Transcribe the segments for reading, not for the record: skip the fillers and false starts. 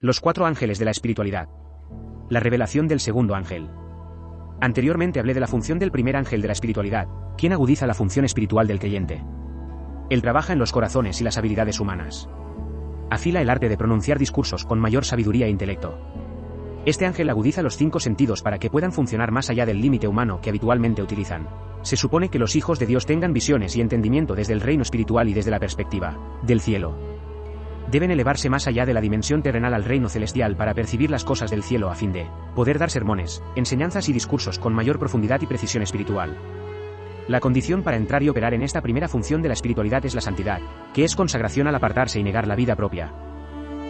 Los 4 ángeles de la espiritualidad. La revelación del segundo ángel. Anteriormente hablé de la función del primer ángel de la espiritualidad, quien agudiza la función espiritual del creyente. Él trabaja en los corazones y las habilidades humanas. Afila el arte de pronunciar discursos con mayor sabiduría e intelecto. Este ángel agudiza los 5 sentidos para que puedan funcionar más allá del límite humano que habitualmente utilizan. Se supone que los hijos de Dios tengan visiones y entendimiento desde el reino espiritual y desde la perspectiva del cielo. Deben elevarse más allá de la dimensión terrenal al reino celestial para percibir las cosas del cielo a fin de poder dar sermones, enseñanzas y discursos con mayor profundidad y precisión espiritual. La condición para entrar y operar en esta primera función de la espiritualidad es la santidad, que es consagración al apartarse y negar la vida propia.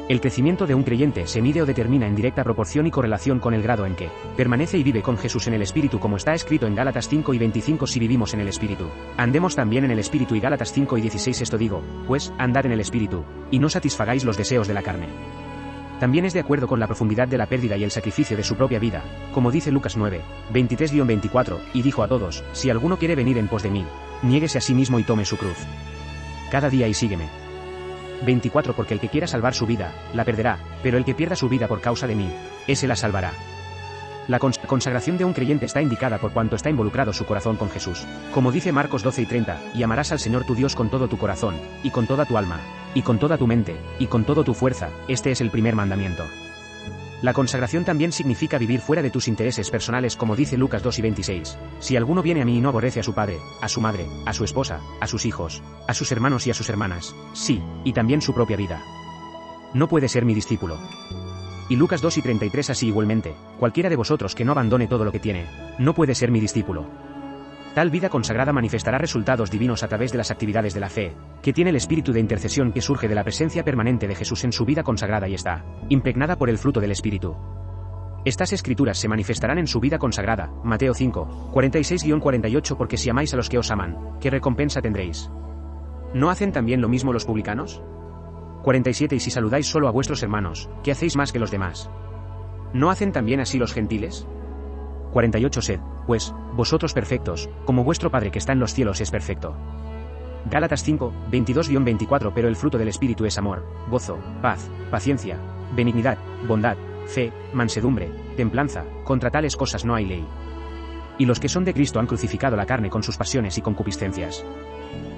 El crecimiento de un creyente se mide o determina en directa proporción y correlación con el grado en que permanece y vive con Jesús en el Espíritu, como está escrito en Gálatas 5:25: si vivimos en el Espíritu, andemos también en el Espíritu. Y Gálatas 5:16: esto digo, pues, andad en el Espíritu, y no satisfagáis los deseos de la carne. También es de acuerdo con la profundidad de la pérdida y el sacrificio de su propia vida, como dice Lucas 9:23-24, y dijo a todos: si alguno quiere venir en pos de mí, niéguese a sí mismo y tome su cruz cada día y sígueme. 24: porque el que quiera salvar su vida, la perderá, pero el que pierda su vida por causa de mí, ese la salvará. La consagración de un creyente está indicada por cuanto está involucrado su corazón con Jesús, como dice Marcos 12:30, y amarás al Señor tu Dios con todo tu corazón, y con toda tu alma, y con toda tu mente, y con toda tu fuerza. Este es el primer mandamiento. La consagración también significa vivir fuera de tus intereses personales, como dice Lucas 2:26. Si alguno viene a mí y no aborrece a su padre, a su madre, a su esposa, a sus hijos, a sus hermanos y a sus hermanas, sí, y también su propia vida, no puede ser mi discípulo. Y Lucas 2:33: así igualmente, cualquiera de vosotros que no abandone todo lo que tiene, no puede ser mi discípulo. Tal vida consagrada manifestará resultados divinos a través de las actividades de la fe, que tiene el espíritu de intercesión que surge de la presencia permanente de Jesús en su vida consagrada y está impregnada por el fruto del Espíritu. Estas escrituras se manifestarán en su vida consagrada, Mateo 5:46-48: porque si amáis a los que os aman, ¿qué recompensa tendréis? ¿No hacen también lo mismo los publicanos? 47: y si saludáis solo a vuestros hermanos, ¿qué hacéis más que los demás? ¿No hacen también así los gentiles? 48: sed, pues, vosotros perfectos, como vuestro Padre que está en los cielos es perfecto. Gálatas 5:22-24: pero el fruto del Espíritu es amor, gozo, paz, paciencia, benignidad, bondad, fe, mansedumbre, templanza. Contra tales cosas no hay ley. Y los que son de Cristo han crucificado la carne con sus pasiones y concupiscencias.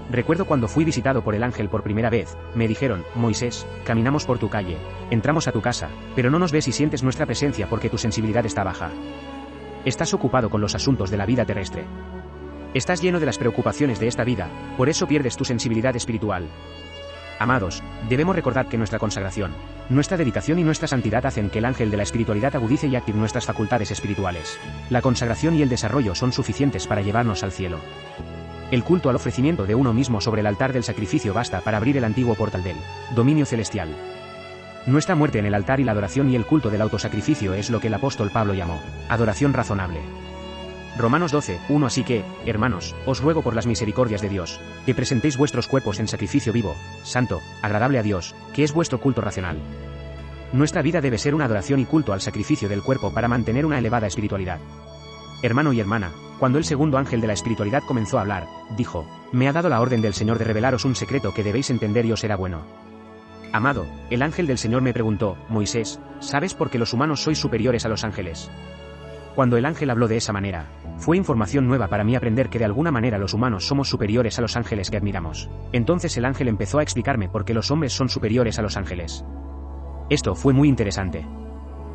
Recuerdo cuando fui visitado por el ángel por primera vez, me dijeron: Moisés, caminamos por tu calle, entramos a tu casa, pero no nos ves y sientes nuestra presencia porque tu sensibilidad está baja. Estás ocupado con los asuntos de la vida terrestre. Estás lleno de las preocupaciones de esta vida, por eso pierdes tu sensibilidad espiritual. Amados, debemos recordar que nuestra consagración, nuestra dedicación y nuestra santidad hacen que el ángel de la espiritualidad agudice y active nuestras facultades espirituales. La consagración y el desarrollo son suficientes para llevarnos al cielo. El culto al ofrecimiento de uno mismo sobre el altar del sacrificio basta para abrir el antiguo portal del dominio celestial. Nuestra muerte en el altar y la adoración y el culto del autosacrificio es lo que el apóstol Pablo llamó adoración razonable. Romanos 12:1: así que, hermanos, os ruego por las misericordias de Dios, que presentéis vuestros cuerpos en sacrificio vivo, santo, agradable a Dios, que es vuestro culto racional. Nuestra vida debe ser una adoración y culto al sacrificio del cuerpo para mantener una elevada espiritualidad. Hermano y hermana, cuando el segundo ángel de la espiritualidad comenzó a hablar, dijo: me ha dado la orden del Señor de revelaros un secreto que debéis entender y os será bueno. Amado, el ángel del Señor me preguntó: Moisés, ¿sabes por qué los humanos sois superiores a los ángeles? Cuando el ángel habló de esa manera, fue información nueva para mí aprender que de alguna manera los humanos somos superiores a los ángeles que admiramos. Entonces el ángel empezó a explicarme por qué los hombres son superiores a los ángeles. Esto fue muy interesante.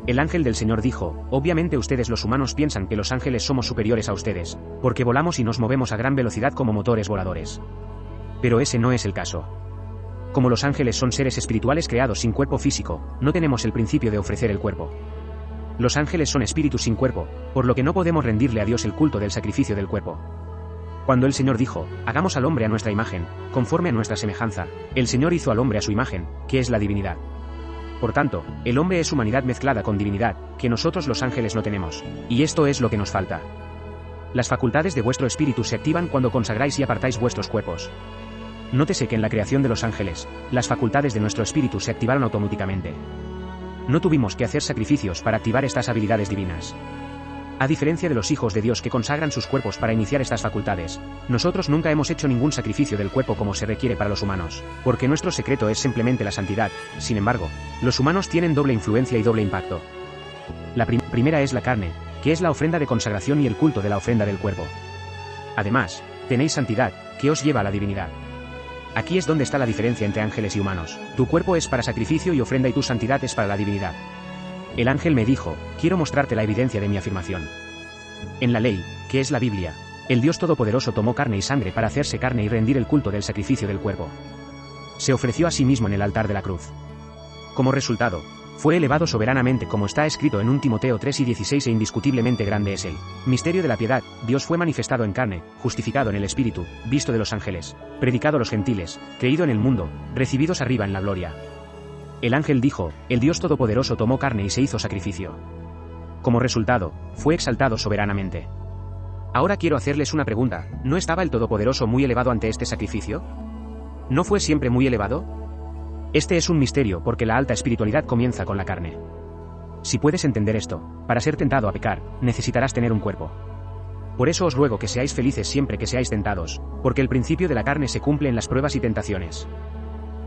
El ángel del Señor dijo: obviamente ustedes los humanos piensan que los ángeles somos superiores a ustedes, porque volamos y nos movemos a gran velocidad como motores voladores. Pero ese no es el caso. Como los ángeles son seres espirituales creados sin cuerpo físico, no tenemos el principio de ofrecer el cuerpo. Los ángeles son espíritus sin cuerpo, por lo que no podemos rendirle a Dios el culto del sacrificio del cuerpo. Cuando el Señor dijo: hagamos al hombre a nuestra imagen, conforme a nuestra semejanza, el Señor hizo al hombre a su imagen, que es la divinidad. Por tanto, el hombre es humanidad mezclada con divinidad, que nosotros los ángeles no tenemos, y esto es lo que nos falta. Las facultades de vuestro espíritu se activan cuando consagráis y apartáis vuestros cuerpos. Nótese que en la creación de los ángeles, las facultades de nuestro espíritu se activaron automáticamente. No tuvimos que hacer sacrificios para activar estas habilidades divinas. A diferencia de los hijos de Dios que consagran sus cuerpos para iniciar estas facultades, nosotros nunca hemos hecho ningún sacrificio del cuerpo como se requiere para los humanos, porque nuestro secreto es simplemente la santidad. Sin embargo, los humanos tienen doble influencia y doble impacto. La primera es la carne, que es la ofrenda de consagración y el culto de la ofrenda del cuerpo. Además, tenéis santidad, que os lleva a la divinidad. Aquí es donde está la diferencia entre ángeles y humanos. Tu cuerpo es para sacrificio y ofrenda y tu santidad es para la divinidad. El ángel me dijo, quiero mostrarte la evidencia de mi afirmación. En la ley, que es la Biblia, el Dios Todopoderoso tomó carne y sangre para hacerse carne y rendir el culto del sacrificio del cuerpo. Se ofreció a sí mismo en el altar de la cruz. Como resultado, fue elevado soberanamente como está escrito en 1 Timoteo 3:16 e indiscutiblemente grande es el misterio de la piedad. Dios fue manifestado en carne, justificado en el Espíritu, visto de los ángeles, predicado a los gentiles, creído en el mundo, recibidos arriba en la gloria. El ángel dijo, el Dios Todopoderoso tomó carne y se hizo sacrificio. Como resultado, fue exaltado soberanamente. Ahora quiero hacerles una pregunta, ¿no estaba el Todopoderoso muy elevado ante este sacrificio? ¿No fue siempre muy elevado? Este es un misterio porque la alta espiritualidad comienza con la carne. Si puedes entender esto, para ser tentado a pecar, necesitarás tener un cuerpo. Por eso os ruego que seáis felices siempre que seáis tentados, porque el principio de la carne se cumple en las pruebas y tentaciones.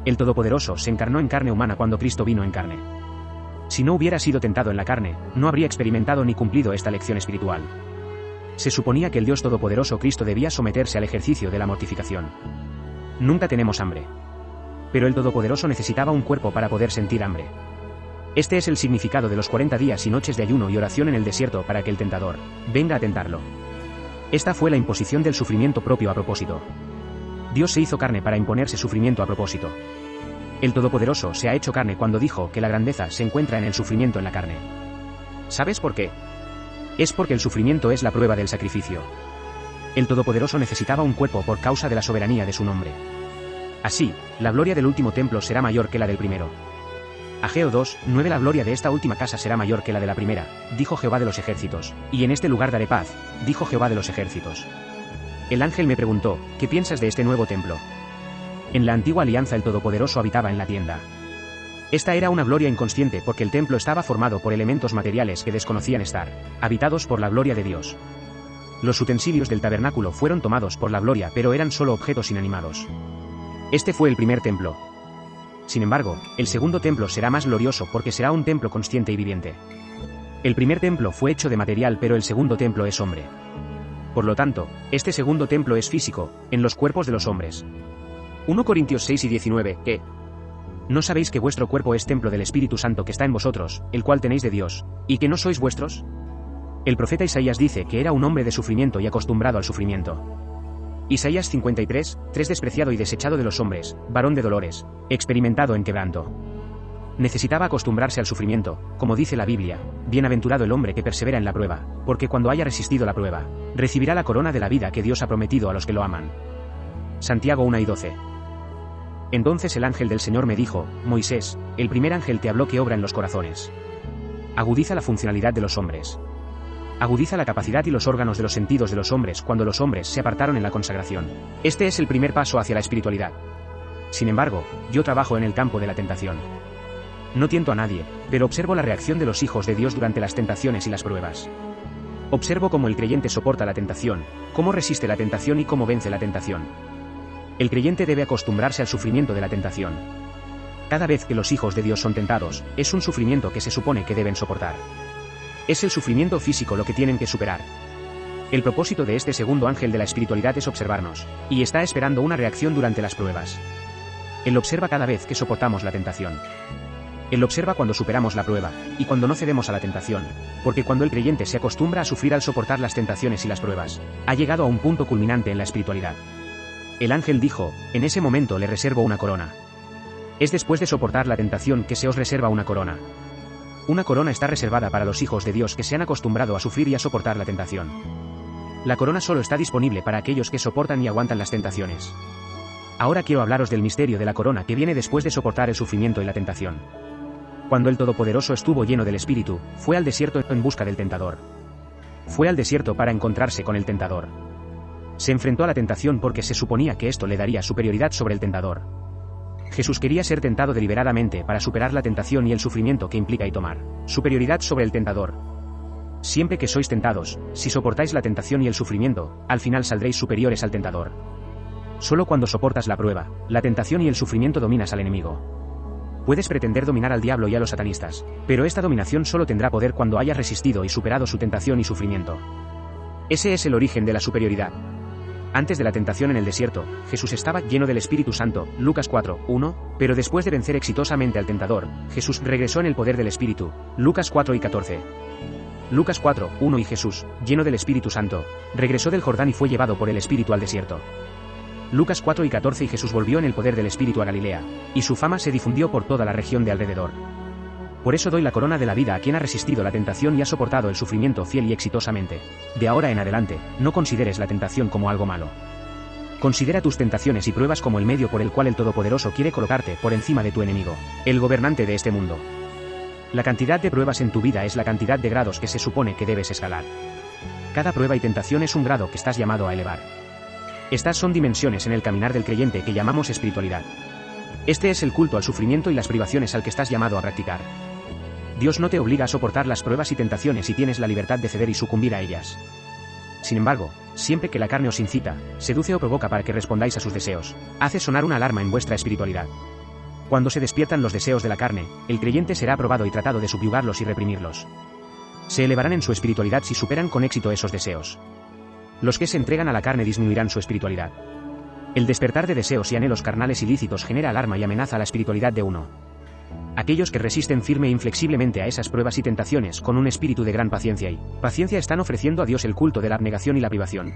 El Todopoderoso se encarnó en carne humana cuando Cristo vino en carne. Si no hubiera sido tentado en la carne, no habría experimentado ni cumplido esta lección espiritual. Se suponía que el Dios Todopoderoso Cristo debía someterse al ejercicio de la mortificación. Nunca tenemos hambre. Pero el Todopoderoso necesitaba un cuerpo para poder sentir hambre. Este es el significado de los 40 días y noches de ayuno y oración en el desierto para que el tentador venga a tentarlo. Esta fue la imposición del sufrimiento propio a propósito. Dios se hizo carne para imponerse sufrimiento a propósito. El Todopoderoso se ha hecho carne cuando dijo que la grandeza se encuentra en el sufrimiento en la carne. ¿Sabes por qué? Es porque el sufrimiento es la prueba del sacrificio. El Todopoderoso necesitaba un cuerpo por causa de la soberanía de su nombre. Así, la gloria del último templo será mayor que la del primero. Ageo 2:9 La gloria de esta última casa será mayor que la de la primera, dijo Jehová de los ejércitos, y en este lugar daré paz, dijo Jehová de los ejércitos. El ángel me preguntó, ¿qué piensas de este nuevo templo? En la antigua alianza el Todopoderoso habitaba en la tienda. Esta era una gloria inconsciente porque el templo estaba formado por elementos materiales que desconocían estar habitados por la gloria de Dios. Los utensilios del tabernáculo fueron tomados por la gloria pero eran solo objetos inanimados. Este fue el primer templo. Sin embargo, el segundo templo será más glorioso porque será un templo consciente y viviente. El primer templo fue hecho de material pero el segundo templo es hombre. Por lo tanto, este segundo templo es físico, en los cuerpos de los hombres. 1 Corintios 6:19, ¿qué? ¿No sabéis que vuestro cuerpo es templo del Espíritu Santo que está en vosotros, el cual tenéis de Dios, y que no sois vuestros? El profeta Isaías dice que era un hombre de sufrimiento y acostumbrado al sufrimiento. Isaías 53:3 despreciado y desechado de los hombres, varón de dolores, experimentado en quebranto. Necesitaba acostumbrarse al sufrimiento, como dice la Biblia, bienaventurado el hombre que persevera en la prueba, porque cuando haya resistido la prueba, recibirá la corona de la vida que Dios ha prometido a los que lo aman. Santiago 1:12. Entonces el ángel del Señor me dijo, Moisés, el primer ángel te habló que obra en los corazones. Agudiza la funcionalidad de los hombres. Agudiza la capacidad y los órganos de los sentidos de los hombres cuando los hombres se apartaron en la consagración. Este es el primer paso hacia la espiritualidad. Sin embargo, yo trabajo en el campo de la tentación. No tiento a nadie, pero observo la reacción de los hijos de Dios durante las tentaciones y las pruebas. Observo cómo el creyente soporta la tentación, cómo resiste la tentación y cómo vence la tentación. El creyente debe acostumbrarse al sufrimiento de la tentación. Cada vez que los hijos de Dios son tentados, es un sufrimiento que se supone que deben soportar. Es el sufrimiento físico lo que tienen que superar. El propósito de este segundo ángel de la espiritualidad es observarnos, y está esperando una reacción durante las pruebas. Él observa cada vez que soportamos la tentación. Él observa cuando superamos la prueba, y cuando no cedemos a la tentación, porque cuando el creyente se acostumbra a sufrir al soportar las tentaciones y las pruebas, ha llegado a un punto culminante en la espiritualidad. El ángel dijo, en ese momento le reservo una corona. Es después de soportar la tentación que se os reserva una corona. Una corona está reservada para los hijos de Dios que se han acostumbrado a sufrir y a soportar la tentación. La corona solo está disponible para aquellos que soportan y aguantan las tentaciones. Ahora quiero hablaros del misterio de la corona que viene después de soportar el sufrimiento y la tentación. Cuando el Todopoderoso estuvo lleno del Espíritu, fue al desierto en busca del tentador. Fue al desierto para encontrarse con el tentador. Se enfrentó a la tentación porque se suponía que esto le daría superioridad sobre el tentador. Jesús quería ser tentado deliberadamente para superar la tentación y el sufrimiento que implica y tomar superioridad sobre el tentador. Siempre que sois tentados, si soportáis la tentación y el sufrimiento, al final saldréis superiores al tentador. Solo cuando soportas la prueba, la tentación y el sufrimiento dominas al enemigo. Puedes pretender dominar al diablo y a los satanistas, pero esta dominación solo tendrá poder cuando hayas resistido y superado su tentación y sufrimiento. Ese es el origen de la superioridad. Antes de la tentación en el desierto, Jesús estaba lleno del Espíritu Santo, Lucas 4:1, pero después de vencer exitosamente al tentador, Jesús regresó en el poder del Espíritu, Lucas 4:14. Lucas 4:1 y Jesús, lleno del Espíritu Santo, regresó del Jordán y fue llevado por el Espíritu al desierto. Lucas 4:14 y Jesús volvió en el poder del Espíritu a Galilea, y su fama se difundió por toda la región de alrededor. Por eso doy la corona de la vida a quien ha resistido la tentación y ha soportado el sufrimiento fiel y exitosamente. De ahora en adelante, no consideres la tentación como algo malo. Considera tus tentaciones y pruebas como el medio por el cual el Todopoderoso quiere colocarte por encima de tu enemigo, el gobernante de este mundo. La cantidad de pruebas en tu vida es la cantidad de grados que se supone que debes escalar. Cada prueba y tentación es un grado que estás llamado a elevar. Estas son dimensiones en el caminar del creyente que llamamos espiritualidad. Este es el culto al sufrimiento y las privaciones al que estás llamado a practicar. Dios no te obliga a soportar las pruebas y tentaciones y tienes la libertad de ceder y sucumbir a ellas. Sin embargo, siempre que la carne os incita, seduce o provoca para que respondáis a sus deseos, hace sonar una alarma en vuestra espiritualidad. Cuando se despiertan los deseos de la carne, el creyente será probado y tratado de subyugarlos y reprimirlos. Se elevarán en su espiritualidad si superan con éxito esos deseos. Los que se entregan a la carne disminuirán su espiritualidad. El despertar de deseos y anhelos carnales ilícitos genera alarma y amenaza a la espiritualidad de uno. Aquellos que resisten firme e inflexiblemente a esas pruebas y tentaciones con un espíritu de gran paciencia y paciencia están ofreciendo a Dios el culto de la abnegación y la privación.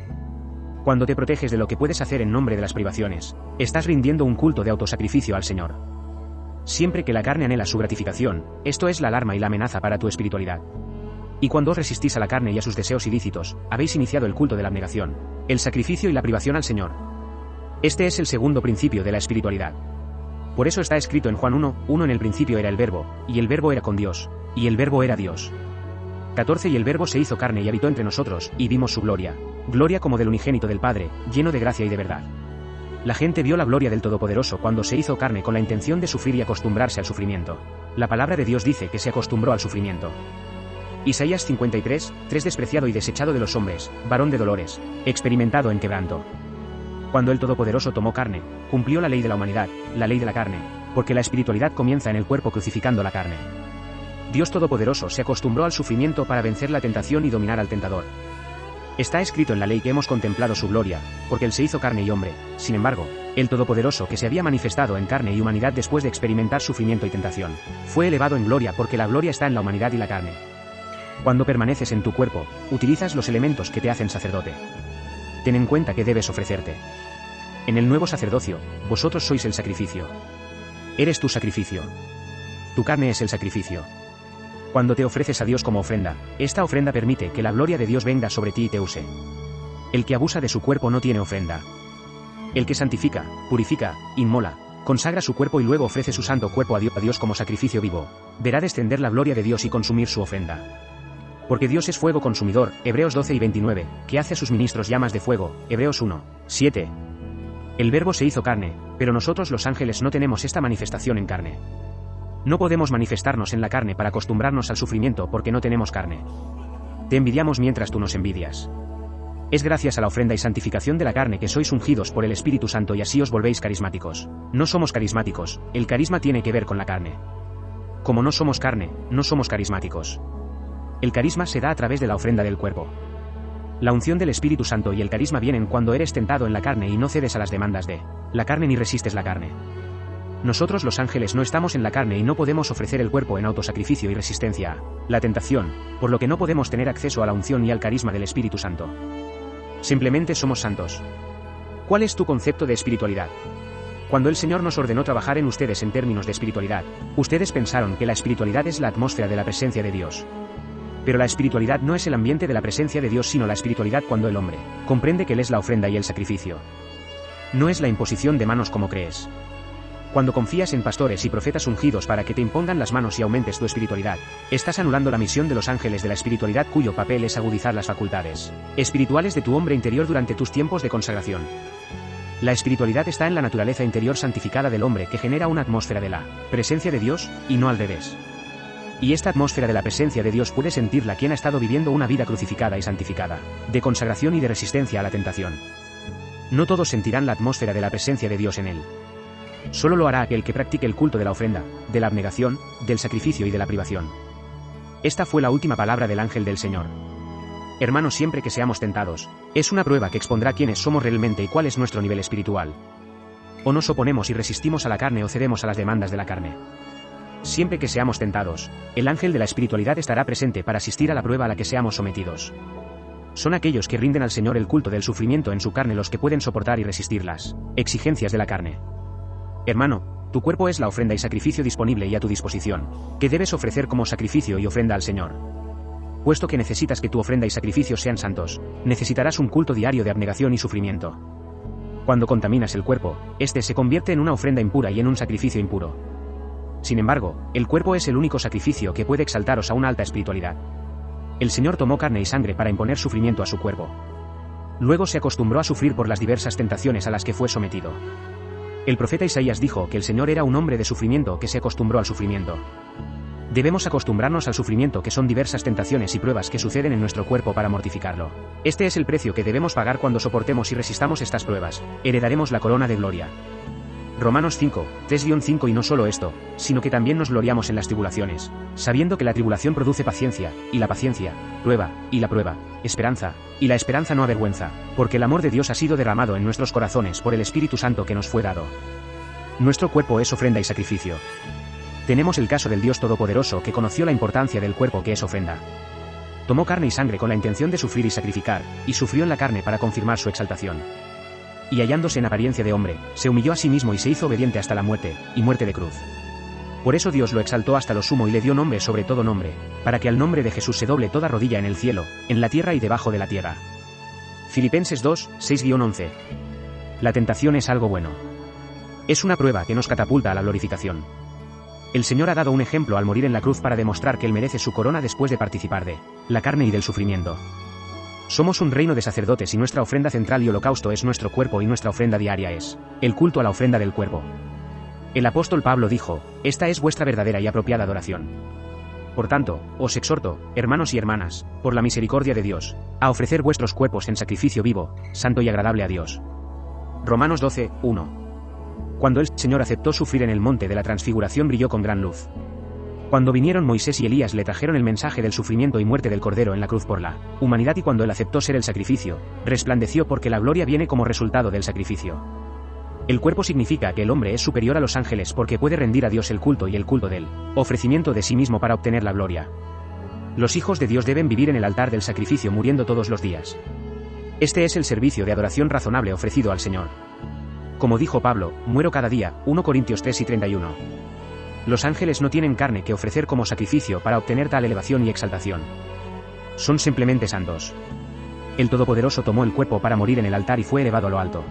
Cuando te proteges de lo que puedes hacer en nombre de las privaciones, estás rindiendo un culto de autosacrificio al Señor. Siempre que la carne anhela su gratificación, esto es la alarma y la amenaza para tu espiritualidad. Y cuando os resistís a la carne y a sus deseos ilícitos, habéis iniciado el culto de la abnegación, el sacrificio y la privación al Señor. Este es el segundo principio de la espiritualidad. Por eso está escrito en Juan 1:1 en el principio era el Verbo, y el Verbo era con Dios, y el Verbo era Dios. 14 Y el Verbo se hizo carne y habitó entre nosotros, y vimos su gloria, gloria como del unigénito del Padre, lleno de gracia y de verdad. La gente vio la gloria del Todopoderoso cuando se hizo carne con la intención de sufrir y acostumbrarse al sufrimiento. La palabra de Dios dice que se acostumbró al sufrimiento. Isaías 53:3 Despreciado y desechado de los hombres, varón de dolores, experimentado en quebranto. Cuando el Todopoderoso tomó carne, cumplió la ley de la humanidad, la ley de la carne, porque la espiritualidad comienza en el cuerpo crucificando la carne. Dios Todopoderoso se acostumbró al sufrimiento para vencer la tentación y dominar al tentador. Está escrito en la ley que hemos contemplado su gloria, porque Él se hizo carne y hombre. Sin embargo, el Todopoderoso que se había manifestado en carne y humanidad después de experimentar sufrimiento y tentación, fue elevado en gloria porque la gloria está en la humanidad y la carne. Cuando permaneces en tu cuerpo, utilizas los elementos que te hacen sacerdote. Ten en cuenta que debes ofrecerte. En el nuevo sacerdocio, vosotros sois el sacrificio. Eres tu sacrificio. Tu carne es el sacrificio. Cuando te ofreces a Dios como ofrenda, esta ofrenda permite que la gloria de Dios venga sobre ti y te use. El que abusa de su cuerpo no tiene ofrenda. El que santifica, purifica, inmola, consagra su cuerpo y luego ofrece su santo cuerpo a Dios como sacrificio vivo, verá descender la gloria de Dios y consumir su ofrenda. Porque Dios es fuego consumidor, Hebreos 12:29, que hace a sus ministros llamas de fuego, Hebreos 1:7. El Verbo se hizo carne, pero nosotros los ángeles no tenemos esta manifestación en carne. No podemos manifestarnos en la carne para acostumbrarnos al sufrimiento porque no tenemos carne. Te envidiamos mientras tú nos envidias. Es gracias a la ofrenda y santificación de la carne que sois ungidos por el Espíritu Santo y así os volvéis carismáticos. No somos carismáticos, el carisma tiene que ver con la carne. Como no somos carne, no somos carismáticos. El carisma se da a través de la ofrenda del cuerpo. La unción del Espíritu Santo y el carisma vienen cuando eres tentado en la carne y no cedes a las demandas de la carne ni resistes la carne. Nosotros los ángeles no estamos en la carne y no podemos ofrecer el cuerpo en autosacrificio y resistencia a la tentación, por lo que no podemos tener acceso a la unción y al carisma del Espíritu Santo. Simplemente somos santos. ¿Cuál es tu concepto de espiritualidad? Cuando el Señor nos ordenó trabajar en ustedes en términos de espiritualidad, ustedes pensaron que la espiritualidad es la atmósfera de la presencia de Dios. Pero la espiritualidad no es el ambiente de la presencia de Dios sino la espiritualidad cuando el hombre comprende que Él es la ofrenda y el sacrificio. No es la imposición de manos como crees. Cuando confías en pastores y profetas ungidos para que te impongan las manos y aumentes tu espiritualidad, estás anulando la misión de los ángeles de la espiritualidad cuyo papel es agudizar las facultades espirituales de tu hombre interior durante tus tiempos de consagración. La espiritualidad está en la naturaleza interior santificada del hombre que genera una atmósfera de la presencia de Dios, y no al revés. Y esta atmósfera de la presencia de Dios puede sentirla quien ha estado viviendo una vida crucificada y santificada, de consagración y de resistencia a la tentación. No todos sentirán la atmósfera de la presencia de Dios en él. Solo lo hará aquel que practique el culto de la ofrenda, de la abnegación, del sacrificio y de la privación. Esta fue la última palabra del ángel del Señor. Hermanos, siempre que seamos tentados, es una prueba que expondrá quiénes somos realmente y cuál es nuestro nivel espiritual. O nos oponemos y resistimos a la carne o cedemos a las demandas de la carne. Siempre que seamos tentados, el ángel de la espiritualidad estará presente para asistir a la prueba a la que seamos sometidos. Son aquellos que rinden al Señor el culto del sufrimiento en su carne los que pueden soportar y resistir las exigencias de la carne. Hermano, tu cuerpo es la ofrenda y sacrificio disponible y a tu disposición, que debes ofrecer como sacrificio y ofrenda al Señor. Puesto que necesitas que tu ofrenda y sacrificio sean santos, necesitarás un culto diario de abnegación y sufrimiento. Cuando contaminas el cuerpo, este se convierte en una ofrenda impura y en un sacrificio impuro. Sin embargo, el cuerpo es el único sacrificio que puede exaltaros a una alta espiritualidad. El Señor tomó carne y sangre para imponer sufrimiento a su cuerpo. Luego se acostumbró a sufrir por las diversas tentaciones a las que fue sometido. El profeta Isaías dijo que el Señor era un hombre de sufrimiento que se acostumbró al sufrimiento. Debemos acostumbrarnos al sufrimiento, que son diversas tentaciones y pruebas que suceden en nuestro cuerpo para mortificarlo. Este es el precio que debemos pagar cuando soportemos y resistamos estas pruebas. Heredaremos la corona de gloria. Romanos 5, 3-5. Y no solo esto, sino que también nos gloriamos en las tribulaciones, sabiendo que la tribulación produce paciencia, y la paciencia, prueba, y la prueba, esperanza, y la esperanza no avergüenza, porque el amor de Dios ha sido derramado en nuestros corazones por el Espíritu Santo que nos fue dado. Nuestro cuerpo es ofrenda y sacrificio. Tenemos el caso del Dios Todopoderoso que conoció la importancia del cuerpo que es ofrenda. Tomó carne y sangre con la intención de sufrir y sacrificar, y sufrió en la carne para confirmar su exaltación. Y hallándose en apariencia de hombre, se humilló a sí mismo y se hizo obediente hasta la muerte, y muerte de cruz. Por eso Dios lo exaltó hasta lo sumo y le dio nombre sobre todo nombre, para que al nombre de Jesús se doble toda rodilla en el cielo, en la tierra y debajo de la tierra. Filipenses 2, 6-11. La tentación es algo bueno. Es una prueba que nos catapulta a la glorificación. El Señor ha dado un ejemplo al morir en la cruz para demostrar que Él merece su corona después de participar de la carne y del sufrimiento. Somos un reino de sacerdotes y nuestra ofrenda central y holocausto es nuestro cuerpo, y nuestra ofrenda diaria es el culto a la ofrenda del cuerpo. El apóstol Pablo dijo: esta es vuestra verdadera y apropiada adoración. Por tanto, os exhorto, hermanos y hermanas, por la misericordia de Dios, a ofrecer vuestros cuerpos en sacrificio vivo, santo y agradable a Dios. Romanos 12, 1. Cuando el Señor aceptó sufrir en el monte de la transfiguración, brilló con gran luz. Cuando vinieron Moisés y Elías, le trajeron el mensaje del sufrimiento y muerte del Cordero en la cruz por la humanidad, y cuando él aceptó ser el sacrificio, resplandeció porque la gloria viene como resultado del sacrificio. El cuerpo significa que el hombre es superior a los ángeles porque puede rendir a Dios el culto y el culto del ofrecimiento de sí mismo para obtener la gloria. Los hijos de Dios deben vivir en el altar del sacrificio muriendo todos los días. Este es el servicio de adoración razonable ofrecido al Señor. Como dijo Pablo, muero cada día, 1 Corintios 3:31. Los ángeles no tienen carne que ofrecer como sacrificio para obtener tal elevación y exaltación. Son simplemente santos. El Todopoderoso tomó el cuerpo para morir en el altar y fue elevado a lo alto.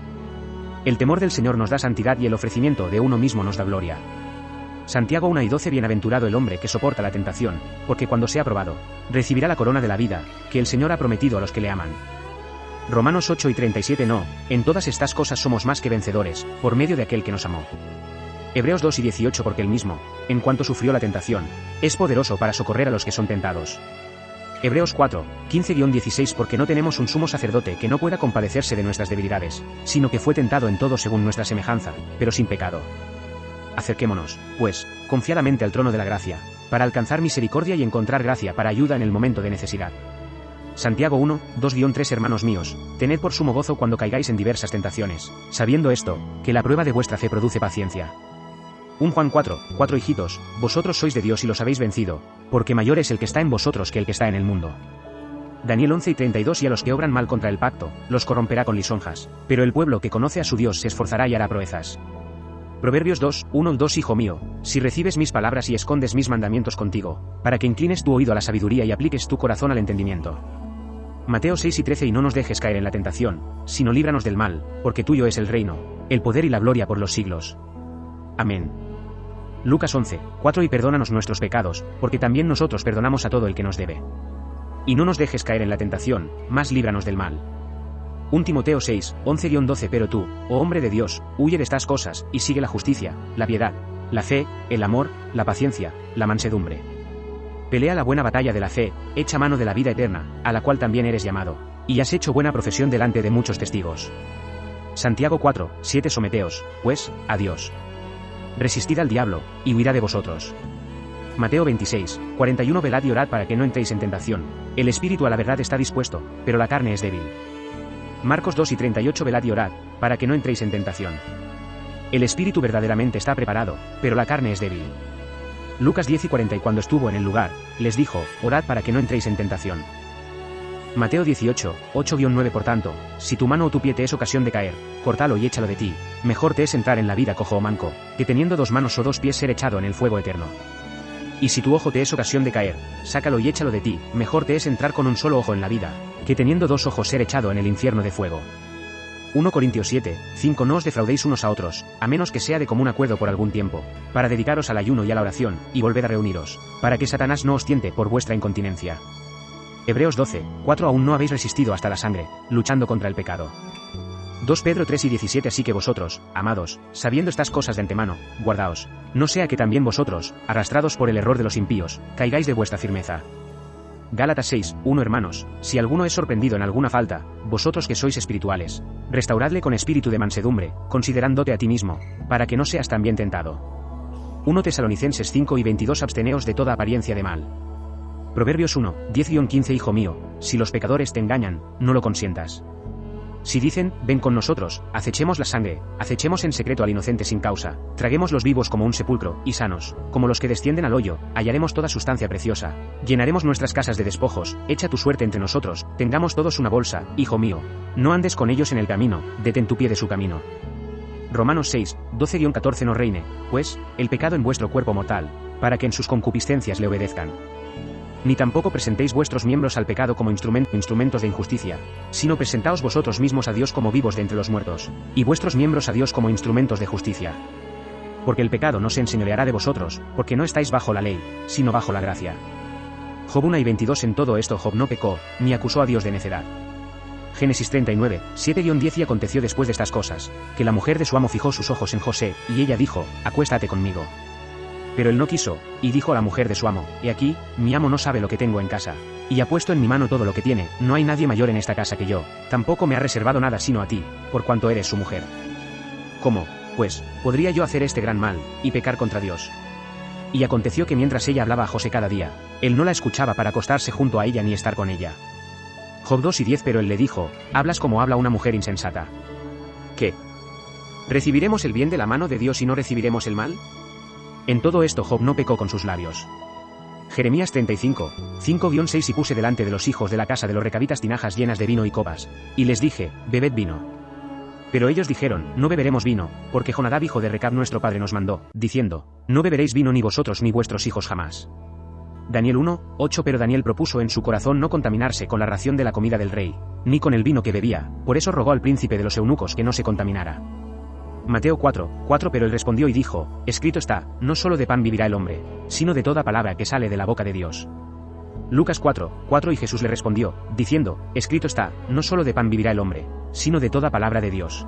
El temor del Señor nos da santidad y el ofrecimiento de uno mismo nos da gloria. Santiago 1:12. Bienaventurado el hombre que soporta la tentación, porque cuando sea probado, recibirá la corona de la vida, que el Señor ha prometido a los que le aman. Romanos 8:37. No, en todas estas cosas somos más que vencedores, por medio de aquel que nos amó. Hebreos 2:18. Porque él mismo, en cuanto sufrió la tentación, es poderoso para socorrer a los que son tentados. Hebreos 4:15-16. Porque no tenemos un sumo sacerdote que no pueda compadecerse de nuestras debilidades, sino que fue tentado en todo según nuestra semejanza, pero sin pecado. Acerquémonos, pues, confiadamente al trono de la gracia, para alcanzar misericordia y encontrar gracia para ayuda en el momento de necesidad. Santiago 1:2-3. Hermanos míos, tened por sumo gozo cuando caigáis en diversas tentaciones, sabiendo esto, que la prueba de vuestra fe produce paciencia. 1 Juan 4:4. Hijitos, vosotros sois de Dios y los habéis vencido, porque mayor es el que está en vosotros que el que está en el mundo. Daniel 11:32. Y a los que obran mal contra el pacto, los corromperá con lisonjas, pero el pueblo que conoce a su Dios se esforzará y hará proezas. Proverbios 2:1-2. Hijo mío, si recibes mis palabras y escondes mis mandamientos contigo, para que inclines tu oído a la sabiduría y apliques tu corazón al entendimiento. Mateo 6:13. Y no nos dejes caer en la tentación, sino líbranos del mal, porque tuyo es el reino, el poder y la gloria por los siglos. Amén. Lucas 11:4. Y perdónanos nuestros pecados, porque también nosotros perdonamos a todo el que nos debe. Y no nos dejes caer en la tentación, mas líbranos del mal. 1 Timoteo 6:11-12. Pero tú, oh hombre de Dios, huye de estas cosas, y sigue la justicia, la piedad, la fe, el amor, la paciencia, la mansedumbre. Pelea la buena batalla de la fe, echa mano de la vida eterna, a la cual también eres llamado, y has hecho buena profesión delante de muchos testigos. Santiago 4, 7 Someteos, pues, a Dios. Resistid al diablo, y huirá de vosotros. Mateo 26, 41 Velad y orad para que no entréis en tentación. El espíritu a la verdad está dispuesto, pero la carne es débil. Marcos 2 y 38 Velad y orad, para que no entréis en tentación. El espíritu verdaderamente está preparado, pero la carne es débil. Lucas 10 y 40 Y cuando estuvo en el lugar, les dijo, orad para que no entréis en tentación. Mateo 18, 8-9 Por tanto, si tu mano o tu pie te es ocasión de caer, córtalo y échalo de ti, mejor te es entrar en la vida cojo o manco, que teniendo 2 manos o 2 pies ser echado en el fuego eterno. Y si tu ojo te es ocasión de caer, sácalo y échalo de ti, mejor te es entrar con un solo ojo en la vida, que teniendo 2 ojos ser echado en el infierno de fuego. 1 Corintios 7, 5 No os defraudéis unos a otros, a menos que sea de común acuerdo por algún tiempo, para dedicaros al ayuno y a la oración, y volved a reuniros, para que Satanás no os tiente por vuestra incontinencia. Hebreos 12, 4 Aún no habéis resistido hasta la sangre, luchando contra el pecado. 2 Pedro 3 y 17 Así que vosotros, amados, sabiendo estas cosas de antemano, guardaos, no sea que también vosotros, arrastrados por el error de los impíos, caigáis de vuestra firmeza. Gálatas 6, 1 Hermanos, si alguno es sorprendido en alguna falta, vosotros que sois espirituales, restauradle con espíritu de mansedumbre, considerándote a ti mismo, para que no seas también tentado. 1 Tesalonicenses 5 y 22 Absteneos de toda apariencia de mal. Proverbios 1, 10-15 Hijo mío, si los pecadores te engañan, no lo consientas. Si dicen, ven con nosotros, acechemos la sangre, acechemos en secreto al inocente sin causa, traguemos los vivos como un sepulcro, y sanos, como los que descienden al hoyo, hallaremos toda sustancia preciosa, llenaremos nuestras casas de despojos, echa tu suerte entre nosotros, tengamos todos una bolsa, hijo mío, no andes con ellos en el camino, detén tu pie de su camino. Romanos 6, 12-14 No reine, pues, el pecado en vuestro cuerpo mortal, para que en sus concupiscencias le obedezcan. Ni tampoco presentéis vuestros miembros al pecado como instrumentos de injusticia, sino presentaos vosotros mismos a Dios como vivos de entre los muertos, y vuestros miembros a Dios como instrumentos de justicia. Porque el pecado no se enseñoreará de vosotros, porque no estáis bajo la ley, sino bajo la gracia. Job 1 y 22 En todo esto Job no pecó, ni acusó a Dios de necedad. Génesis 39, 7-10 Y aconteció después de estas cosas, que la mujer de su amo fijó sus ojos en José, y ella dijo, acuéstate conmigo. Pero él no quiso, y dijo a la mujer de su amo, he aquí, mi amo no sabe lo que tengo en casa, y ha puesto en mi mano todo lo que tiene, no hay nadie mayor en esta casa que yo, tampoco me ha reservado nada sino a ti, por cuanto eres su mujer. ¿Cómo, pues, podría yo hacer este gran mal, y pecar contra Dios? Y aconteció que mientras ella hablaba a José cada día, él no la escuchaba para acostarse junto a ella ni estar con ella. Job 2 y 10 Pero él le dijo, hablas como habla una mujer insensata. ¿Qué? ¿Recibiremos el bien de la mano de Dios y no recibiremos el mal? En todo esto Job no pecó con sus labios. Jeremías 35, 5-6 Y puse delante de los hijos de la casa de los recabitas tinajas llenas de vino y copas, y les dije, bebed vino. Pero ellos dijeron, no beberemos vino, porque Jonadab hijo de Recab nuestro padre nos mandó, diciendo, no beberéis vino ni vosotros ni vuestros hijos jamás. Daniel 1, 8 Pero Daniel propuso en su corazón no contaminarse con la ración de la comida del rey, ni con el vino que bebía, por eso rogó al príncipe de los eunucos que no se contaminara. Mateo 4, 4 Pero él respondió y dijo, escrito está, no solo de pan vivirá el hombre, sino de toda palabra que sale de la boca de Dios. Lucas 4, 4 Y Jesús le respondió, diciendo, escrito está, no solo de pan vivirá el hombre, sino de toda palabra de Dios.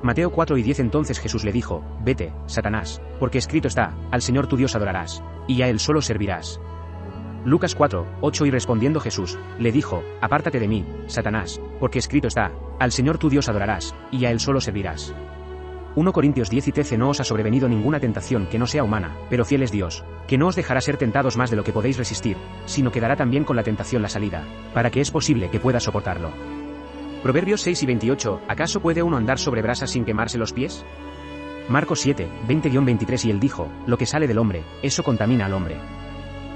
Mateo 4 y 10 Entonces Jesús le dijo, vete, Satanás, porque escrito está, al Señor tu Dios adorarás, y a él solo servirás. Lucas 4, 8 Y respondiendo Jesús, le dijo, apártate de mí, Satanás, porque escrito está, al Señor tu Dios adorarás, y a él solo servirás. 1 Corintios 10 y 13 No os ha sobrevenido ninguna tentación que no sea humana, pero fiel es Dios, que no os dejará ser tentados más de lo que podéis resistir, sino que dará también con la tentación la salida, para que es posible que pueda soportarlo. Proverbios 6 y 28 ¿Acaso puede uno andar sobre brasas sin quemarse los pies? Marcos 7, 20-23 Y él dijo, lo que sale del hombre, eso contamina al hombre.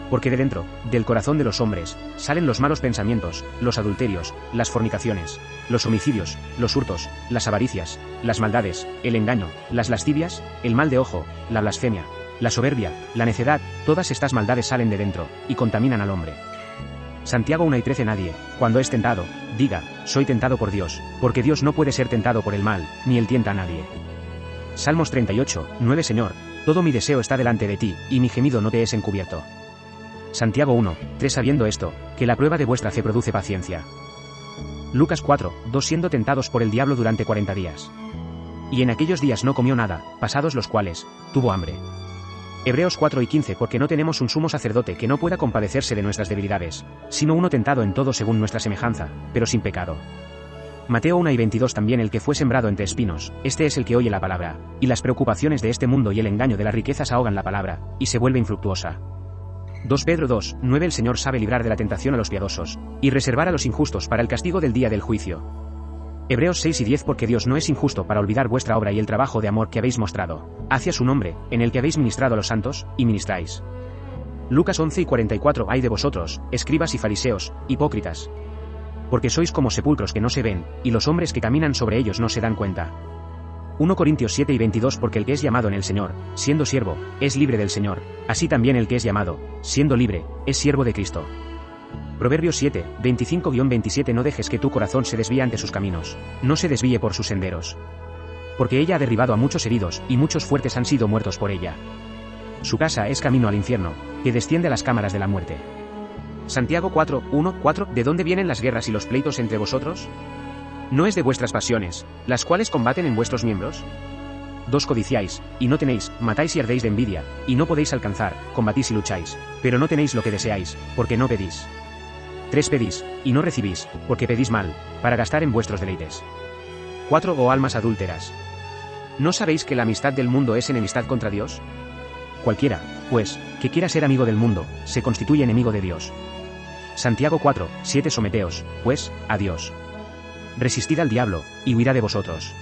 Porque de dentro, del corazón de los hombres, salen los malos pensamientos, los adulterios, las fornicaciones, los homicidios, los hurtos, las avaricias, las maldades, el engaño, las lascivias, el mal de ojo, la blasfemia, la soberbia, la necedad, todas estas maldades salen de dentro, y contaminan al hombre. Santiago 1 y 13 Nadie, cuando es tentado, diga, soy tentado por Dios, porque Dios no puede ser tentado por el mal, ni él tienta a nadie. Salmos 38, 9 Señor, todo mi deseo está delante de ti, y mi gemido no te es encubierto. Santiago 1, 3 Sabiendo esto, que la prueba de vuestra fe produce paciencia. Lucas 4, 2 Siendo tentados por el diablo durante 40 días. Y en aquellos días no comió nada, pasados los cuales, tuvo hambre. Hebreos 4 y 15 porque no tenemos un sumo sacerdote que no pueda compadecerse de nuestras debilidades, sino uno tentado en todo según nuestra semejanza, pero sin pecado. Mateo 1 y 22 también el que fue sembrado entre espinos, este es el que oye la palabra, y las preocupaciones de este mundo y el engaño de las riquezas ahogan la palabra, y se vuelve infructuosa. 2 Pedro 2, 9 El Señor sabe librar de la tentación a los piadosos, y reservar a los injustos para el castigo del día del juicio. Hebreos 6 y 10 porque Dios no es injusto para olvidar vuestra obra y el trabajo de amor que habéis mostrado, hacia su nombre, en el que habéis ministrado a los santos, y ministráis. Lucas 11 y 44 Ay de vosotros, escribas y fariseos, hipócritas. Porque sois como sepulcros que no se ven, y los hombres que caminan sobre ellos no se dan cuenta. 1 Corintios 7 y 22 porque el que es llamado en el Señor, siendo siervo, es libre del Señor, así también el que es llamado, siendo libre, es siervo de Cristo. Proverbios 7, 25-27 No dejes que tu corazón se desvíe ante sus caminos, no se desvíe por sus senderos. Porque ella ha derribado a muchos heridos, y muchos fuertes han sido muertos por ella. Su casa es camino al infierno, que desciende a las cámaras de la muerte. Santiago 4, 1, 4 ¿De dónde vienen las guerras y los pleitos entre vosotros? ¿No es de vuestras pasiones, las cuales combaten en vuestros miembros? 2 Codiciáis, y no tenéis, matáis y ardéis de envidia, y no podéis alcanzar, combatís y lucháis, pero no tenéis lo que deseáis, porque no pedís. 3 Pedís, y no recibís, porque pedís mal, para gastar en vuestros deleites. 4 Oh almas adúlteras. ¿No sabéis que la amistad del mundo es enemistad contra Dios? Cualquiera, pues, que quiera ser amigo del mundo, se constituye enemigo de Dios. Santiago 4, 7 Someteos, pues, a Dios. Resistid al diablo, y huirá de vosotros.